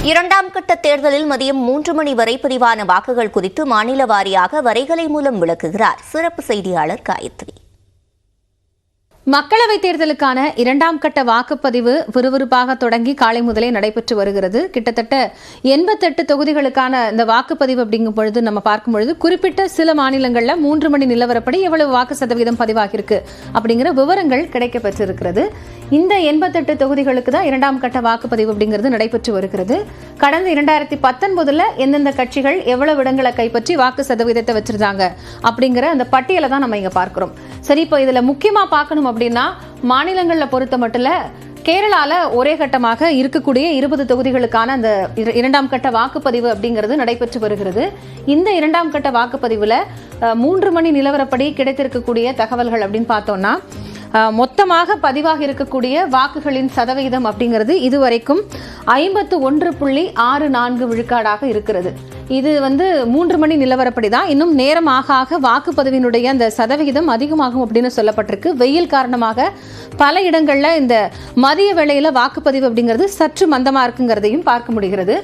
இரண்டாம் கட்ட தேர்தலில் மதியம் 3 மணி வரை பதிவான வாக்குகள் குறித்து மாநில வாரியாக வரைகலை மூலம் விளக்குகிறார் சிறப்பு செய்தியாளர் காயத்ரி. மக்களவைத் தேர்தலுக்கான இரண்டாம் கட்ட வாக்குப்பதிவு விறுவிறுப்பாக தொடங்கி காலை முதலே நடைபெற்று வருகிறது. கிட்டத்தட்ட 88 தொகுதிகளுக்கான இந்த வாக்குப்பதிவு அப்படிங்கும் பொழுது நம்ம பார்க்கும் பொழுது குறிப்பிட்ட சில மாநிலங்களில் 3 மணி நிலவரப்படி எவ்வளவு வாக்கு சதவீதம் பதிவாகியிருக்கு அப்படிங்கிற விவரங்கள் கிடைக்க பெற்றிருக்கிறது. இந்த 88 தொகுதிகளுக்கு தான் இரண்டாம் கட்ட வாக்குப்பதிவு அப்படிங்கிறது நடைபெற்று வருகிறது. கடந்த 2019 எந்தெந்த கட்சிகள் எவ்வளவு இடங்களை கைப்பற்றி வாக்கு சதவீதத்தை வச்சிருந்தாங்க அப்படிங்கிற அந்த பட்டியலை தான் நம்ம இங்க பார்க்கிறோம். சரி, இப்போ இதுல முக்கியமா பார்க்கணும் அப்படின்னா மாநிலங்களில் பொறுத்த மட்டும் கேரளால ஒரே கட்டமாக இருக்கக்கூடிய 20 தொகுதிகளுக்கான அந்த இரண்டாம் கட்ட வாக்குப்பதிவு அப்படிங்கிறது நடைபெற்று வருகிறது. இந்த இரண்டாம் கட்ட வாக்குப்பதிவுல 3 மணி நிலவரப்படி கிடைத்திருக்கக்கூடிய தகவல்கள் அப்படின்னு பார்த்தோம்னா மொத்தமாக பதிவாக இருக்கக்கூடிய வாக்குகளின் சதவிகிதம் அப்படிங்கிறது இதுவரைக்கும் 51.64 விழுக்காடாக இருக்கிறது. இது 3 மணி நிலவரப்படி தான். இன்னும் நேரம் ஆக வாக்குப்பதிவினுடைய அந்த சதவிகிதம் அதிகமாகும் அப்படின்னு சொல்லப்பட்டிருக்கு. வெயில் காரணமாக பல இடங்கள்ல இந்த மதிய வேளையில வாக்குப்பதிவு அப்படிங்கிறது சற்று மந்தமா இருக்குங்கிறதையும் பார்க்க முடிகிறது.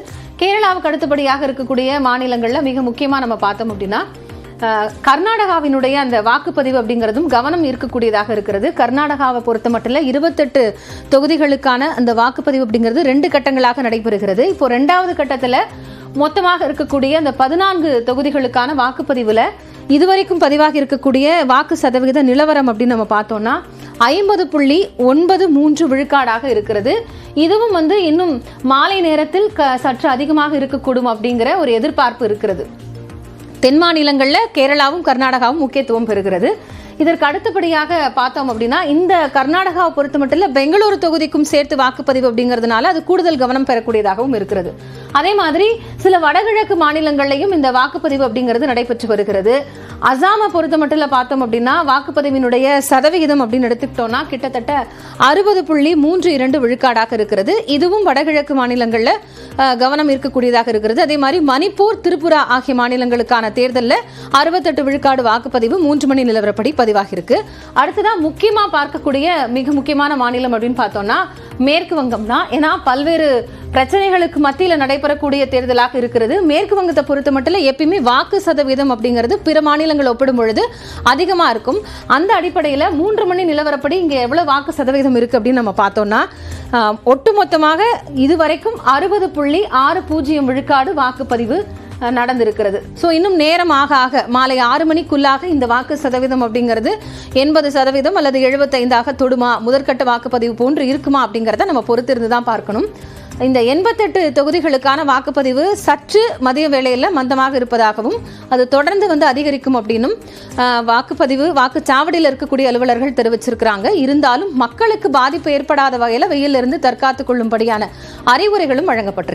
கேரளாவுக்கு அடுத்தபடியாக இருக்கக்கூடிய மாநிலங்கள்ல மிக முக்கியமா நம்ம பார்த்தோம் அப்படின்னா கர்நாடகாவினுடைய அந்த வாக்குப்பதிவு அப்படிங்கிறதும் கவனம் இருக்கக்கூடியதாக இருக்கிறது. கர்நாடகாவை பொறுத்த மட்டும் 28 தொகுதிகளுக்கான அந்த வாக்குப்பதிவு அப்படிங்கிறது 2 கட்டங்களாக நடைபெறுகிறது. இப்போ 2வது கட்டத்தில் மொத்தமாக இருக்கக்கூடிய அந்த 14 தொகுதிகளுக்கான வாக்குப்பதிவுல இதுவரைக்கும் பதிவாக இருக்கக்கூடிய வாக்கு சதவிகித நிலவரம் அப்படின்னு நம்ம பார்த்தோம்னா 50.93 விழுக்காடாக இருக்கிறது. இதுவும் இன்னும் மாலை நேரத்தில் சற்று அதிகமாக இருக்கக்கூடும் அப்படிங்கிற ஒரு எதிர்பார்ப்பு இருக்கிறது. தென் மாநிலங்களில் கேரளாவும் கர்நாடகாவும் முக்கியத்துவம் பெறுகிறது. இதற்கு அடுத்தபடியாக பார்த்தோம் அப்படின்னா இந்த கர்நாடகாவை பொறுத்த மட்டும் பெங்களூரு தொகுதிக்கும் சேர்த்து வாக்குப்பதிவு அப்படிங்கிறதுனால அது கூடுதல் கவனம் பெறக்கூடியதாகவும் இருக்கிறது. அதே மாதிரி சில வடகிழக்கு மாநிலங்களிலையும் இந்த வாக்குப்பதிவு அப்படிங்கிறது நடைபெற்று வருகிறது. அசாமை பொறுத்த மட்டும் பார்த்தோம் அப்படின்னா வாக்குப்பதிவினுடைய சதவிகிதம் அப்படின்னு எடுத்துக்கிட்டோம்னா கிட்டத்தட்ட 60.32 விழுக்காடாக இருக்கிறது. இதுவும் வடகிழக்கு மாநிலங்களில் கவனம் இருக்கக்கூடியதாக இருக்கிறது. அதே மாதிரி மணிப்பூர், திரிபுரா ஆகிய மாநிலங்களுக்கான தேர்தலில் 68 விழுக்காடு வாக்குப்பதிவு 3 மணி நிலவரப்படி பதிவாகி இருக்கு. அடுத்ததான் முக்கியமா பார்க்கக்கூடிய மிக முக்கியமான மாநிலம் அப்படின்னு பார்த்தோம்னா மேற்கு வங்கம் தான். ஏன்னா பல்வேறு பிரச்சனைகளுக்கு மத்தியில் நடைபெறக்கூடிய தேர்தலாக இருக்கிறது. மேற்கு வங்கத்தை பொறுத்த மட்டும் எப்பயுமே வாக்கு சதவீதம் அப்படிங்கிறது பிற மாநிலங்கள் ஒப்பிடும் பொழுது அதிகமா இருக்கும். அந்த அடிப்படையில் 3 மணி நிலவரப்படி இங்க எவ்வளவு வாக்கு சதவீதம் இருக்கு அப்படின்னு நம்ம பார்த்தோம்னா ஒட்டுமொத்தமாக இதுவரைக்கும் 60.60 விழுக்காடு வாக்குப்பதிவு நடந்திருக்கிறது. ஸோ இன்னும் நேரம் ஆக மாலை 6 மணிக்குள்ளாக இந்த வாக்கு சதவீதம் அப்படிங்கிறது 80% அல்லது 75 தொடுமா, முதற்கட்ட வாக்குப்பதிவு போன்று இருக்குமா அப்படிங்கிறத நம்ம பொறுத்திருந்து தான் பார்க்கணும். இந்த 88 தொகுதிகளுக்கான வாக்குப்பதிவு சற்று மதிய வேளையில் மந்தமாக இருப்பதாகவும் அது தொடர்ந்து அதிகரிக்கும் அப்படின்னும் வாக்குச்சாவடியில் இருக்கக்கூடிய அலுவலர்கள் தெரிவிச்சிருக்கிறாங்க. இருந்தாலும் மக்களுக்கு பாதிப்பு ஏற்படாத வகையில் வெயிலிருந்து தற்காத்துக் கொள்ளும்படியான அறிவுரைகளும் வழங்கப்பட்டிருக்கு.